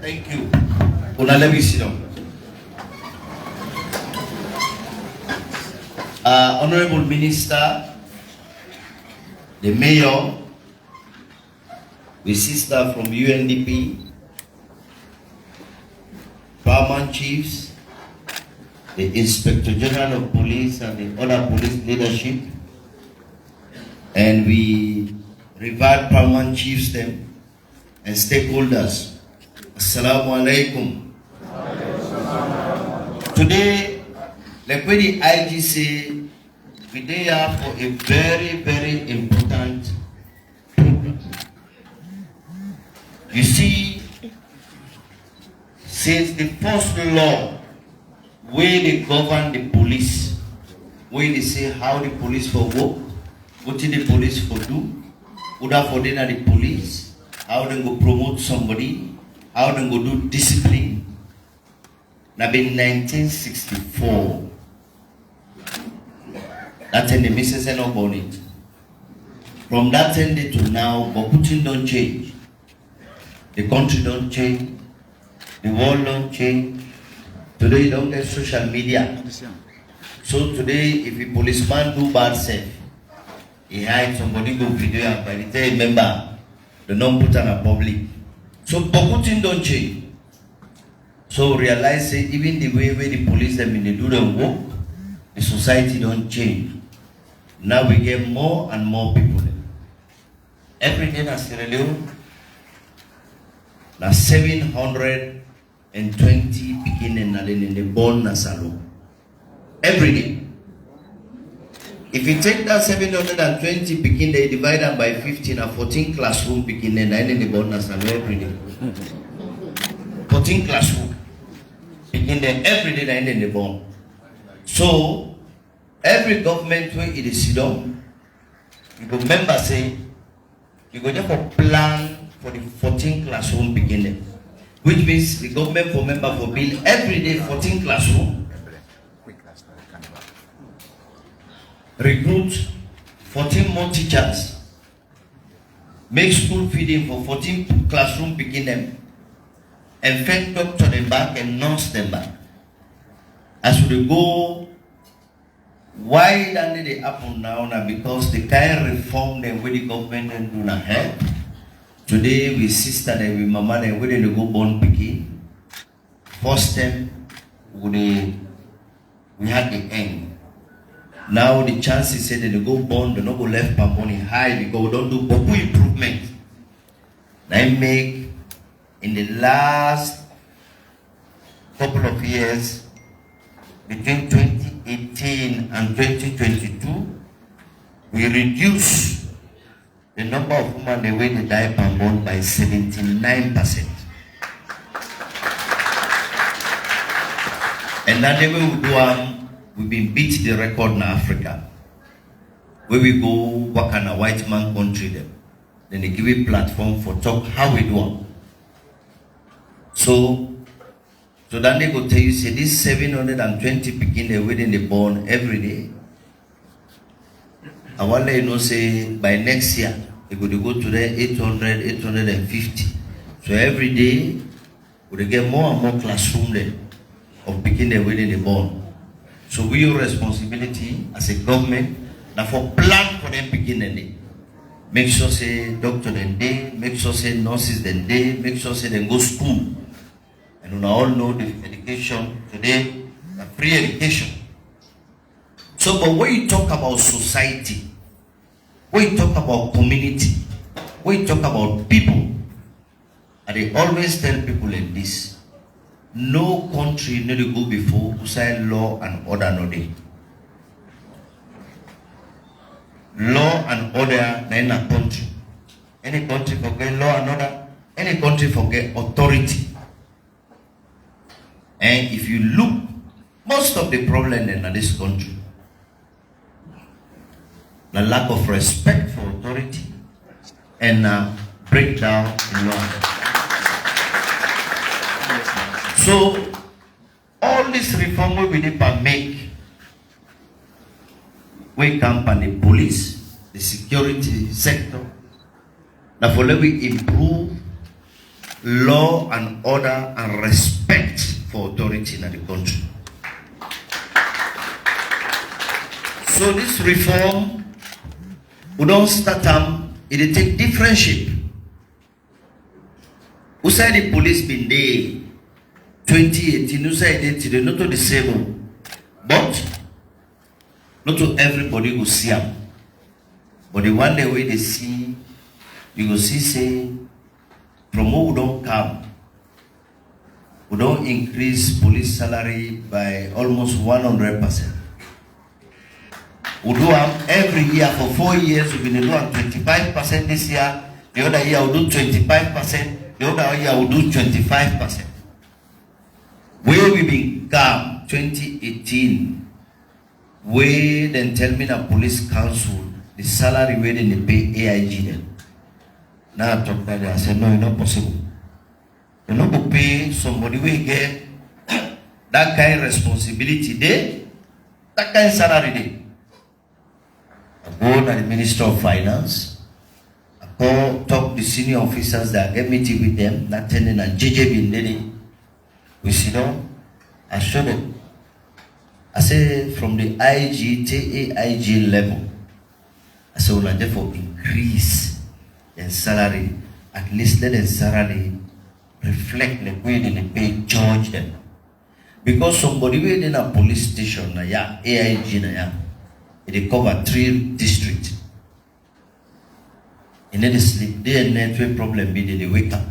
Thank you. Let me sit down. Honorable Minister, the Mayor, the sister from UNDP, Paramount Chiefs, the Inspector General of Police and the other police leadership, and we revert Paramount Chiefs them and stakeholders. Assalamu alaikum. Today, like when the IG say, we are here for a very, very important program. You see, since the first law where they govern the police, where they say how the police for work, what did the police for do, what are for dinner the police, how they go promote somebody, how they go do discipline. Now in 1964, that's when the missus and about it. From that day to now, but Putin don't change. The country don't change. The world don't change. Today you don't get social media. So today, if a policeman do bad stuff, he hides somebody go video and by the time remember, the non put on a public. So Putin don't change. So realize that even the way the police them in they do their work, the society don't change. Now we get more and more people. Every day in Sierra Leone, now 720 beginning in the born Jalloh. Every day. If you take that 720 begin, they divide them by 15 and 14 classroom beginning in the born Jalloh every day. 14 classroom. Begin there every day in the born. So every government where it is sit down, you go member say you go there for plan for the 14 classroom beginning. Which means the government for member for build every day 14 classroom. Recruit 14 more teachers. Make school feeding for 14 classroom beginning. And fed doctor them back and nurse them back. As we go, why don't they happen now? Because the kind of reform them with the government and do not help. Today we sister them with mama them we didn't go born picking. First time we had the end. Now the chances say they go born, they not go left pamponi high because we don't do boku improvement. They make in the last couple of years, between 2018 and 2022, we reduced the number of women the way they die per month by 79%. And that the way we do, we've been beat the record in Africa. Where we go work in a white man country, then they give a platform for talk how we do. So then they go tell you, say this 720 begin within the born every day. I want to let you know, say by next year, they go to the 800, 850. So every day, we get more and more classroom there of beginning within the born. So we have responsibility as a government now for plan for them beginning day. Make sure say doctor then day, make sure say nurses then day, make sure say they go school. And we all know the education today, the free education. So, but when you talk about society, when you talk about community, when you talk about people, and they always tell people like this, no country need to go before who say law and order no day. Law and order in a country. Any country forget law and order, any country forget authority. And if you look, most of the problem in this country, the lack of respect for authority and breakdown in law. So, all this reform we need to make, we come on the police, the security sector, now for we improve law and order and respect for authority in the country. So this reform, we don't start them, it take different shape. Who said the police been there 2018, who said it not to disable, but not to everybody will see them. But the one day way they see, you go see say, from who we don't come, we don't increase police salary by almost 100%. We do every year for 4 years, we've been doing 25% this year, the other year we'll do 25%, the other year we'll do 25%. Where we become 2018, where then tell me the police council, the salary where they pay AIG them. Now I talk that I said, no, it's not possible. You're not going to pay somebody who get that kind of responsibility there, that kind of salary there. I go to the Minister of Finance, I go talk to the senior officers that get meeting with them, not attending and JJ Bindeni. We sit down, I show them. I say from the IG to AIG level, I say we'll therefore increase their salary, at least let their salary reflect the way they pay, charge them. Because somebody within a police station, AIG, they cover 3 districts. And then they sleep, they have network problem, they wake up.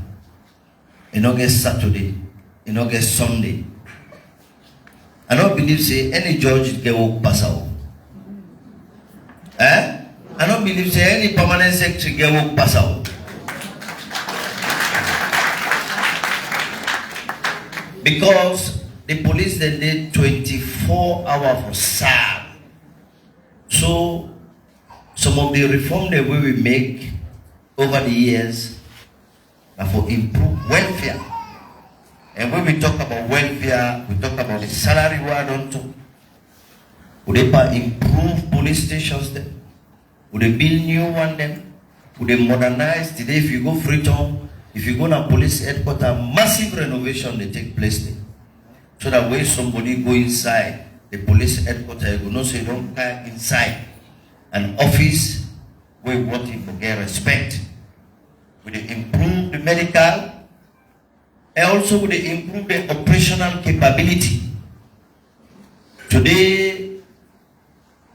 And not get Saturday, and not get Sunday. I don't believe say any judge get walk pass out. I don't believe say any permanent secretary get walk pass out. Because the police then did 24 hours for serve. So some of the reform that we will make over the years are for improved welfare. And when we talk about welfare, we talk about the salary we don't talk. Would they improve police stations there? Would they build new one then? Would they modernize? Today if you go Freetown, if you go to police headquarters, massive renovation they take place there. So that when somebody go inside the police headquarters, you know, so you don't go inside an office where working to get respect. Would they improve the medical? And also would they improve the operational capability? Today,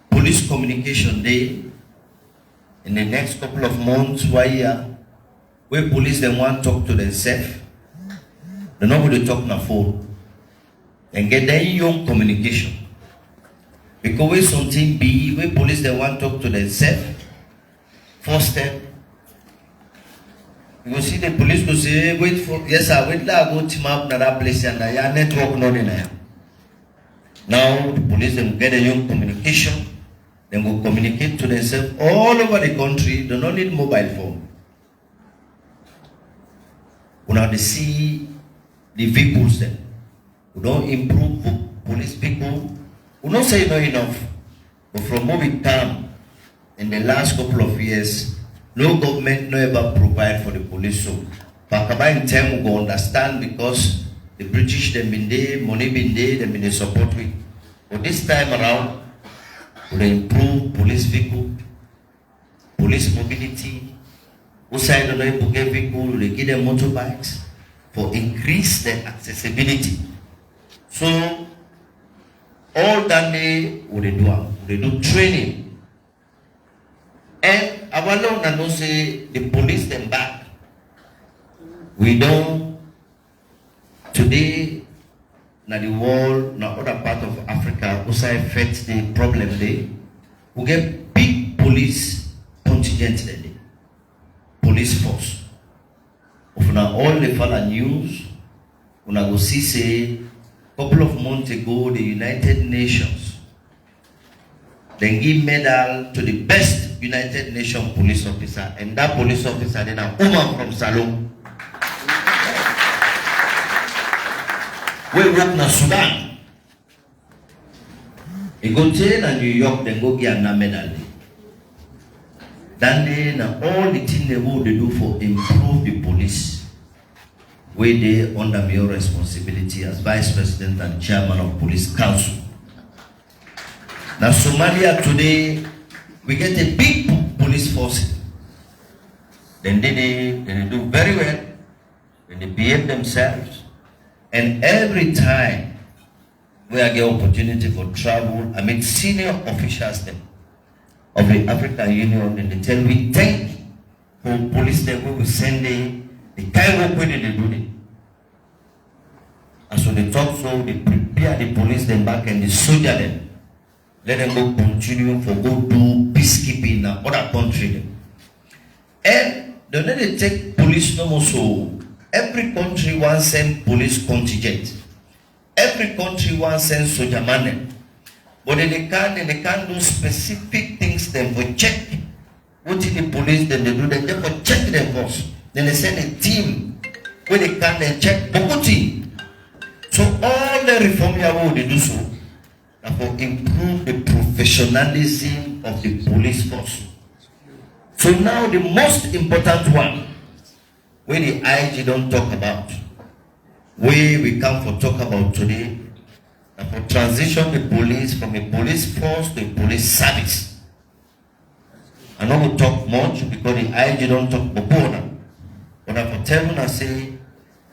police communication day, in the next couple of months, where police then want to talk to themselves, they're not going to talk on the phone and get their young communication. Because when something be, where police they want to talk to themselves, first step, you will see the police go say, wait for, yes sir, wait till I go team up to that place and your network not in there. Now the police then get a young communication, then will communicate to themselves all over the country. They don't need mobile phone. When they see the vehicles then, we don't improve police people. We don't say not enough. But from what we come in the last couple of years, no government no ever provide for the police. So Pakaba in time we go understand because the British them been there, money been there, them been there support with. But this time around, we improve police vehicle, police mobility. We say the people get vehicle, they give them motorbikes for increase their accessibility. So all that day we do training. And our Lord and say the police them back. We don't today na the world, na other part of Africa, also affect the problem there. We get big police contingent there. Police force. Of now all the follow news, when I go see say couple of months ago the United Nations then give medal to the best United Nations police officer, and that police officer then a woman from Salon. We work in Sudan. He go to New York, then go get a medal. Then all the things they do for improve the police. where they under your responsibility as Vice President and Chairman of Police Council. Now Somalia today, we get a big police force. Then they do very well, when they behave themselves, and every time we get opportunity for travel, I mean senior officials them of the African Union, and they tell me thank you for police them we will send the kind of way they do it. And so they talk so they prepare the police them back and the soldier them. Let them go continue for go do peacekeeping in other country. And they let they take police no more so every country wants send police contingent. Every country wants send soldier man. But they can't do specific things then for check. What did the police then they do? They for check them first. Then they send a team where they can then check Bogoti. So all the reform here they do so and for improve the professionalism of the police force. So now the most important one where the IG don't talk about, where we come for talk about today, and for transition the police from a police force to a police service. I'm not going to talk much because the IG don't talk about. But I for tell you and say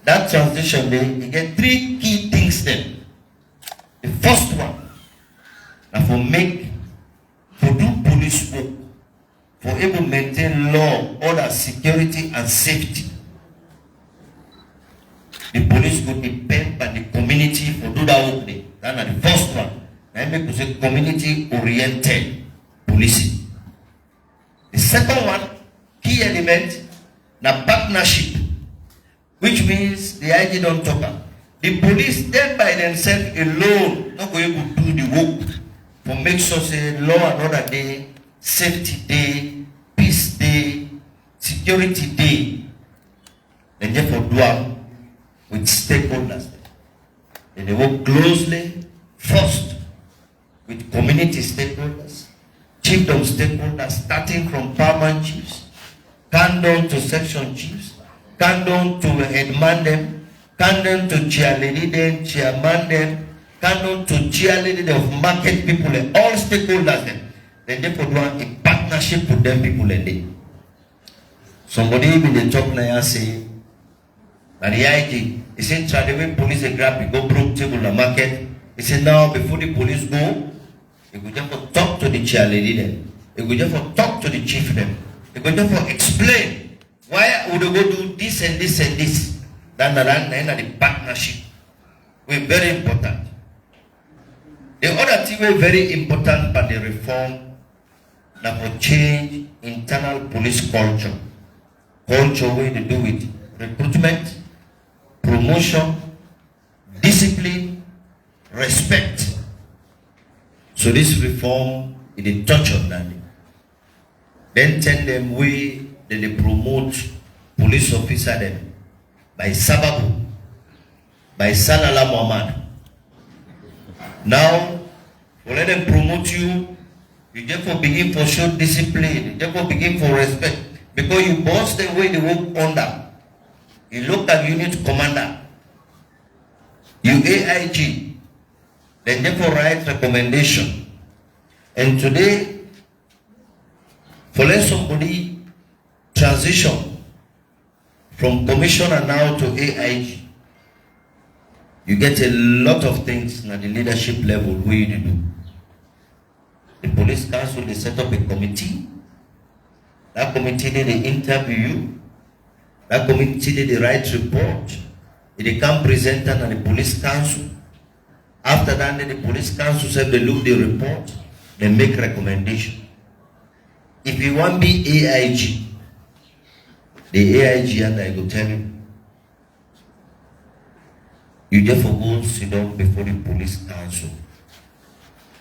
that transition there, you get three key things then. The first one, now for do police work, for able to maintain law, order, security, and safety. The police could depend on the community for do that work there. That's the first one. I make to say community-oriented policing. The second one, key element, na partnership, which means the IG don't talk about. The police, then by themselves alone, not going to do the work for make sure say law and order day, safety day, peace day, security day. And therefore do with stakeholders. And they work closely first with community stakeholders, chiefdom stakeholders, starting from paramount chiefs, come down to section chiefs, come down to headman them, come down to chairlady them, chairman them, come down to chairlady of market people, and all stakeholders them. Then they put one in partnership with them people and they. Somebody in the top now say, and the IG, he said, try the way police a grab, go broke table in the market. He said, now before the police go, you could just talk to the chairlady then. You could just talk to the chief then. You could just explain why would you go do this and this and this. Then the partnership. We're very important. The other thing we're very important but the reform that will change internal police culture. Culture way to do with recruitment, promotion, discipline, respect. So this reform is a touch on that. Then tell them we then they promote police officer them by Sababu, by Salala Mohamed. Now, we let them promote you, you therefore begin for show discipline, you therefore begin for respect. Because you boss the way they work under. You look at unit commander, you AIG, then therefore write recommendation. And today, for let somebody transition from commissioner now to AIG, you get a lot of things at the leadership level where you do. The police council, they set up a committee. That committee, they interview you. That committee, they write report. They come present at the police council. After that, the police council said they look the report, they make recommendation. If you want to be AIG, the AIG and I go tell you, you therefore go sit down before the police council.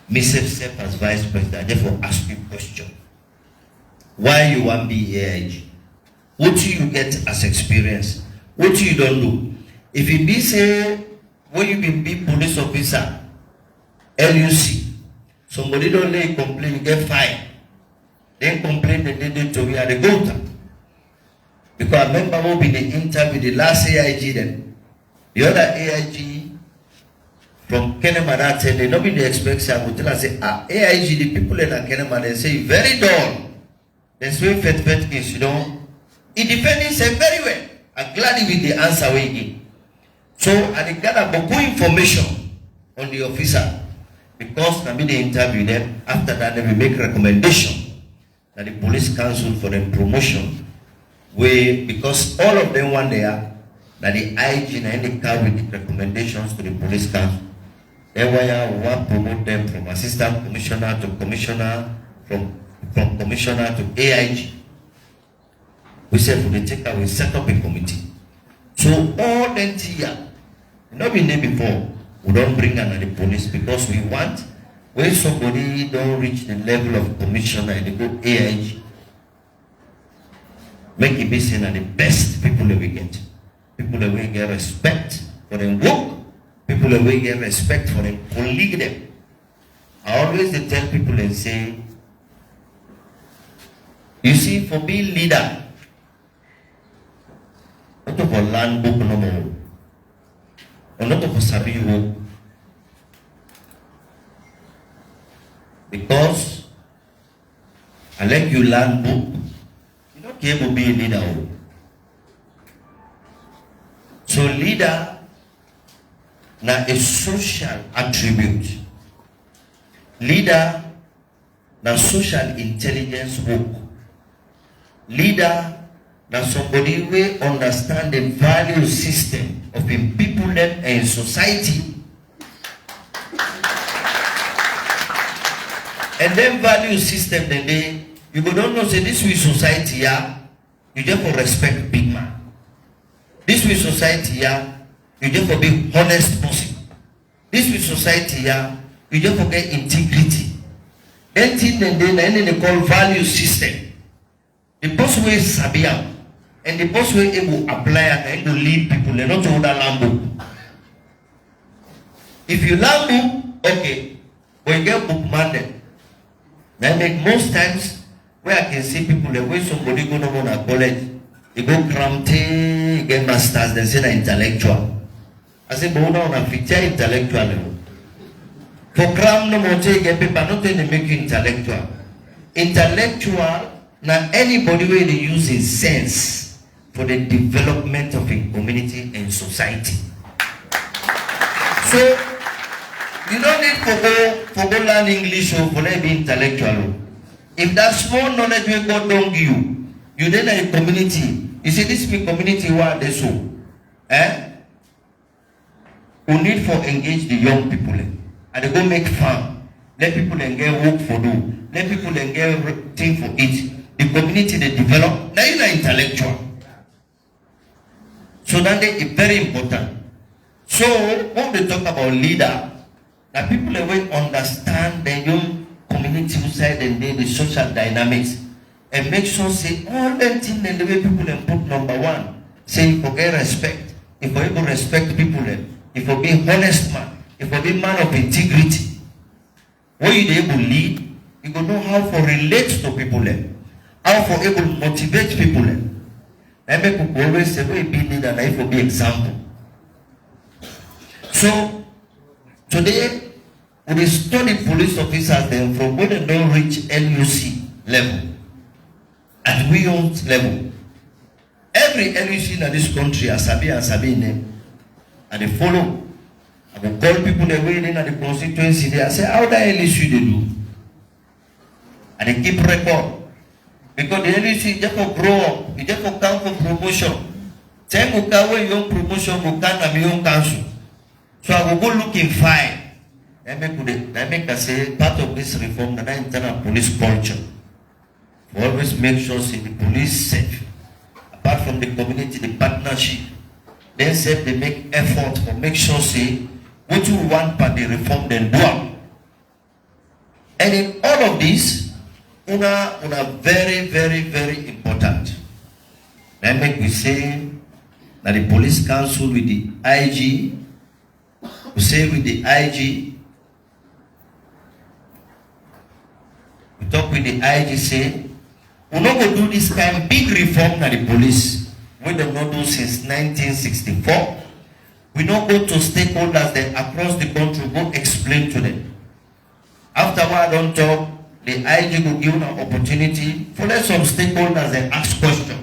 Myself as vice president, I therefore ask you a question. Why you want to be AIG? What do you get as experience? What do you don't do? If you be say, when you be police officer, LUC, somebody don't lay complain, you get fined. Then complain that they did to me at the gutter. Because I remember we'll be the interview, the last AIG then. The other AIG from Kenema they nobody expects I would tell us say, AIG, the people in Kenema, they say very dull. They say fet case, you know. He defended himself very well. I'm glad with the answer we give. So I gather good information on the officer. Because I the interview them, after that they will make recommendation that the police council for them promotion. Because all of them want there that the IG and the car with recommendations to the police council. Then we want to promote them from assistant commissioner to commissioner, from commissioner to AIG. We said for the taker, we set up a committee. So all that here, not been there before, we don't bring another police because we want when somebody don't reach the level of commissioner and they go AIG, make it be seen as the best people that we get. People that we get respect for them work, people that we get respect for them colleague them. I always tell people and say, you see, for being leader, not of a land book no more, or not of a sabi work. Because I let you learn book, you don't care to be a leader. So leader na a social attribute. Leader na social intelligence work. Leader na somebody who understand the value system of the people and society. And then value system then they you go don't know say this with society yeah, you just for respect big man. This with society yeah, you just for be honest person. This with society yeah, you just forget integrity. Then thing then they call value system. The person who is sabia and the person who is able to apply and to lead people and not to order lambo. If you lambo, okay, but you get book mandate. I make most times where I can see people the way somebody go to college, they go cram get masters, they say they're intellectual. I say, but on a feature intellectual level. For cram no more get paper, not they make you intellectual. Intellectual, now anybody where they use his sense for the development of a community and society. So you don't need to go learn English or for be intellectual. If that small knowledge will God don't give you, you then a community. You see this big community what they so. We need for engage the young people and they go make farm. Let people and get work for do. Let people and get thing for it. The community they develop. Now you're intellectual. So that is very important. So when they talk about leader, now people will understand the young community side and the social dynamics and make sure say all the things and the way people and put number one. Say if you get respect, if you able respect people, if you be honest man, if you be man of integrity, when you able to lead, you go know how to relate to people, how to able to motivate people. And make people always say, we be leader and if you be example. So today, we study police officers then from when they don't reach LUC level, at WION's level. Every LUC in this country, Asabi name, and they follow. I will call people they way in the constituency there. I say, how the LUC they do? And they keep record. Because the LUC just for grow up, it just for come for promotion. Same will come when your promotion will come and your council. So I will go looking fine. I make us say part of this reform that I internal police culture. We always make sure say the police safe. Apart from the community, the partnership, then say they make effort to make sure say what you want for the reform then do. And in all of this, una very, very, very important. Then make we say that the police council with the IG, we say with the IG, we talk with the IG say, we not go do this kind of big reform na the police. we don't not do since 1964. We don't go to stakeholders then across the country, go explain to them. After I don't talk, the IG will give an opportunity for let some stakeholders and ask questions.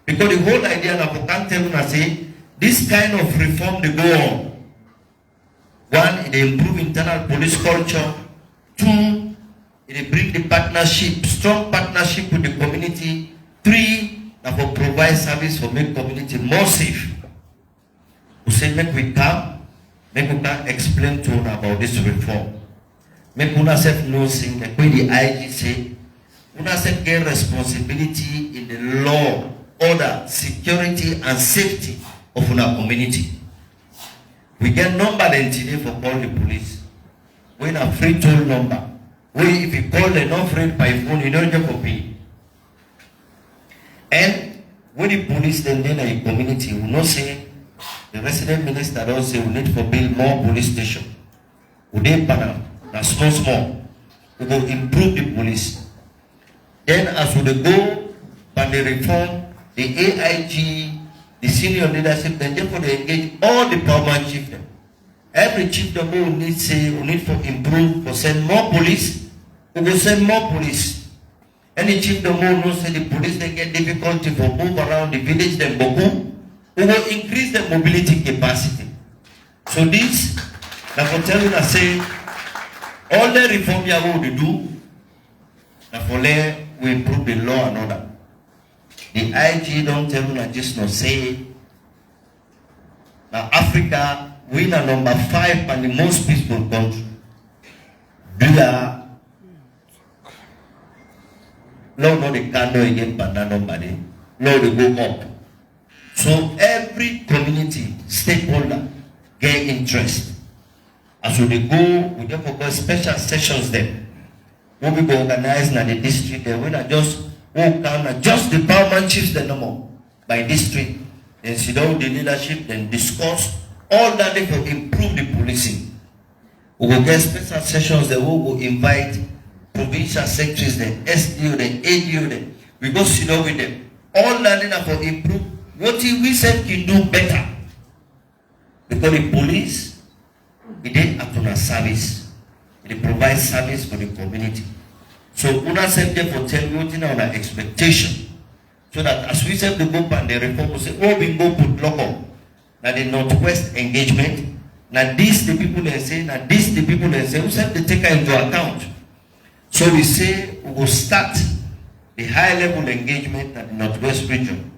Because the whole idea of can't tell you say this kind of reform they go on. One, it improve internal police culture. Two, it bring the partnership, strong partnership with the community. Three, that will provide service for make community more safe. We say make we come, make we can explain to you about this reform. Make una self know saying that when the IG say, una self get responsibility in the law, order, security and safety of our community. We get number then today for call the police. We a free toll number. We if you call them not free by phone, you don't get copy. And when the police then in a community, we not say the resident minister don't say we need to build more police station. We need panel. That's small. We will improve the police. Then as we go by the reform, the AIG, the senior leadership, then therefore they engage all the power chief. Every chief that will need say we need to improve for send more police, we will send more police. Any chief that will know say the police they get difficulty for move around the village, then Boku, we will increase the mobility capacity. So this, that will tell you that say all the reform you are going to do, that for there we improve the law and order. The IG don't tell you that just not say now Africa we are number 5 and the most peaceful country. We are no the candle again but not nobody. No they go up. So every community stakeholder get interest. As we go, we therefore go special sessions there. We will be organized in the district there. We not just walk down and just the power chiefs the number by district. Then sit down with the leadership, then discuss all that they will improve the policing. We will get special sessions there. We will invite provincial secretaries, the SDO, the ADO, there. We go sit down with them. All that they will improve what we said can do better. Because the police it is at una service. It provides service for the community. So una said therefore tell you what our expectation. So that as we said the go and the reform will say, oh we go put local. Now the Northwest engagement. Now this the people they say, now this the people they say, we said they take into account. So we say we will start the high level engagement at the Northwest region.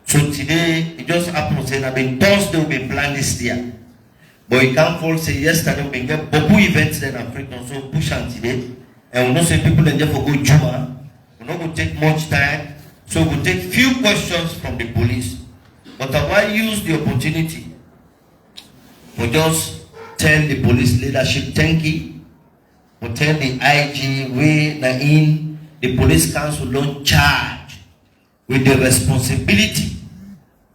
So today it just happens that Thursday will be planned this year. But we can't fall say yesterday we get Boku events in Africa, so push on today. And we know say people in there for go Juma. We not going to take much time. So we'll take few questions from the police. But I want to use the opportunity for just tell the police leadership thank you. For tell the IG we na in the police council don't charge with the responsibility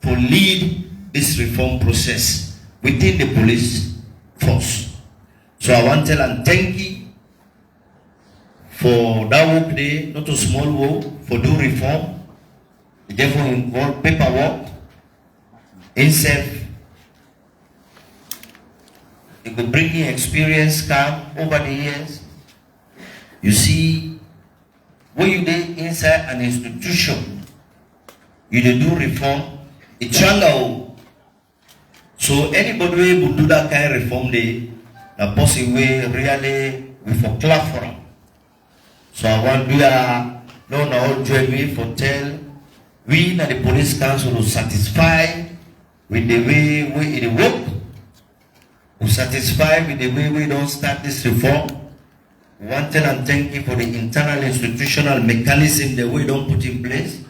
for lead this reform process within the police force. So I want to tell and thank you for that work there, not a small work, for do reform. It therefore involve paperwork, itself. It could bring you experience come over the years. You see, when you did inside an institution, you did do reform, it's stronger. So anybody who do that kind of reform, they the person way really we for clap for them. So I want we are no now join me for tell we that the police council will satisfy with the way we work. We satisfy with the way we don't start this reform. We want to tell and thank you for the internal institutional mechanism that we don't put in place.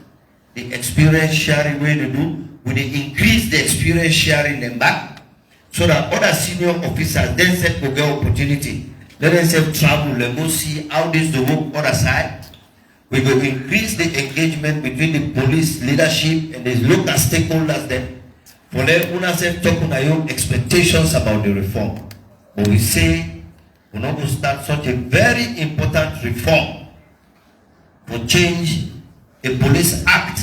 The experience sharing way to do. We increase the experience sharing them back so that other senior officers then said will get opportunity. Let them say travel, let go see how this the work other side. We will increase the engagement between the police leadership and the local stakeholders then. For them, we say talk on your expectations about the reform. But we say we're not going to start such a very important reform for change a police act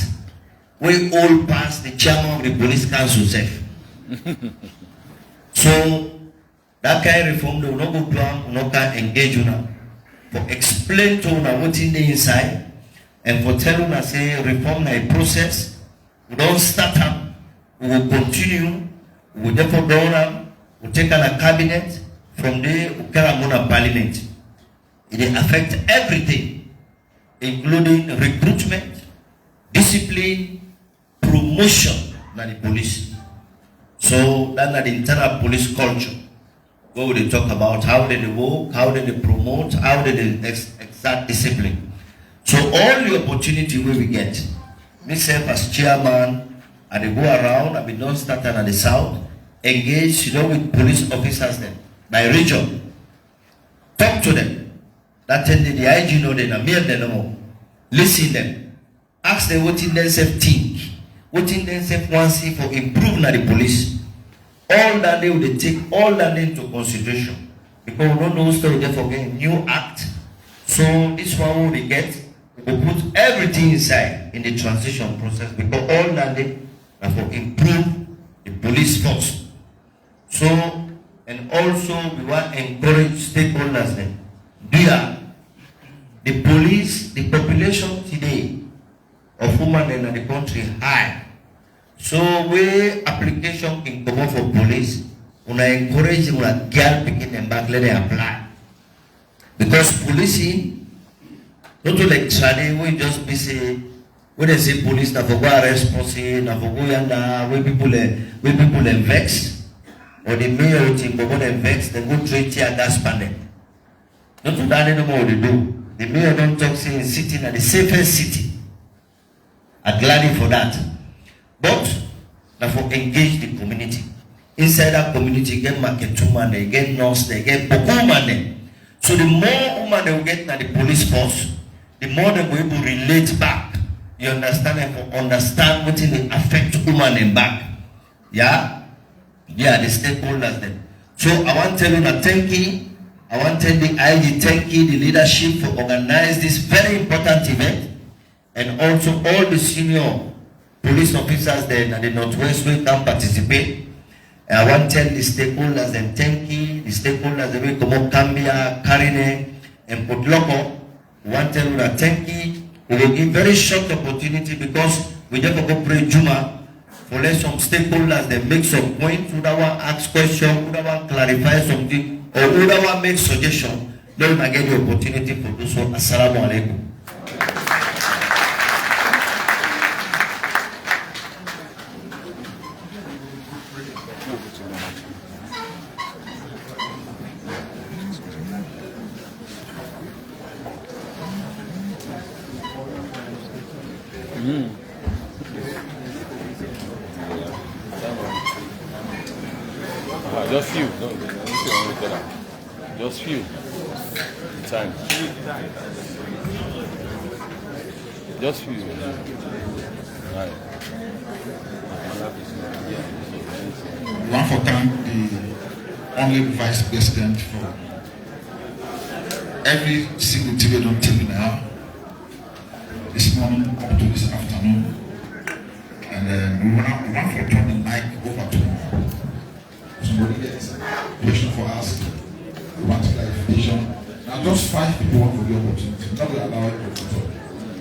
we all pass the chairman of the police council safe. So that kind of reform, they will not go plan, will not can engage you now. For explain to you what's in the inside, and for telling us say reform a process. We don't start up, we will continue, we will therefore go on, we will take on a cabinet, from there we carry on a parliament. It will affect everything, including recruitment, discipline, promotion by the police. So that's the internal police culture. What would they talk about? How did they work? How did they promote? How did they exact discipline? So all the opportunity we get, myself as chairman, and they go around, I've been done starting at the south, engage, with police officers then, by region. Talk to them. That tell the IG know them, me and them know. Listen them. Ask them what in themselves think. What in themselves want to see for improving the police. All that they will take all that into consideration. Because we don't know story they forget new act. So this one we get, we put everything inside in the transition process because all that they are for improve the police force. So and also we want to encourage stakeholders then. The police, the population today of women in the country high. So we application can come up for police. When I encourage them, when girl picking them back, let them apply. Because policing, not to like Chade, we just be say, when they say police, na for go arrest person, na for go yanda, when people vex, or the mayor team go vex, they go trade tear gas panel. Not to that anymore what they do. The mayor don't talk saying sitting at the safest city. I'm glad for that. But now for engage the community. Inside that community, get market woman, they get nurse, they get woman. So the more woman they will get na the police force, the more they will able to relate back. You understand and for understand what will affect woman in back. Yeah? Yeah, the stakeholders then. So I want to tell you that thank you. I want to tell the IG thank you, the leadership for organize this very important event. And also all the senior police officers there at the Northwest will can participate. And I want to tell the stakeholders and thank you, the stakeholders that will come up Cambia, Karine, and Potloko. We want to tell you that thank you. We will give very short opportunity because we just go pray Juma for let some stakeholders that make some point, who that want ask question, who that want clarify something, or who that want make suggestion. Then I get the opportunity for do so. Assalamu alaikum. Just few. Just few. Time. Just few. Right. We want to thank the Honorable Vice President for every single TV don't take now. This morning up to this afternoon. And we want to turn the mic over to him. Somebody gets a question for us. We want clarification. Now just 5 people want for the opportunity. Not going to allow it to talk.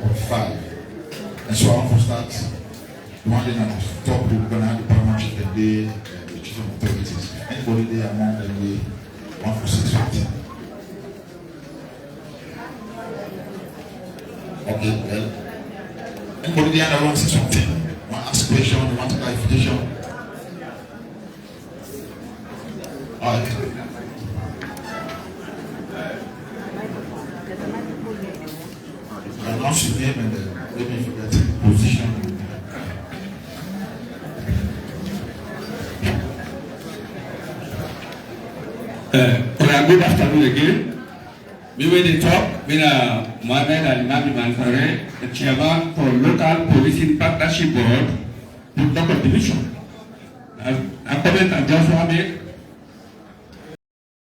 Or 5. And so I want to start. The one thing I talk to, we're going to have the partnership and the chief of authorities. Anybody there among them, we want for 650. Okay, well. Anybody there that wants to say something? Want to ask a question, want clarification? Alright. Announce your name and then maybe forget position. Good afternoon again. We were the talk with Mohamed and Imam Mansare, the chairman for local policing partnership board, Dr. Division. A comment I just want to make.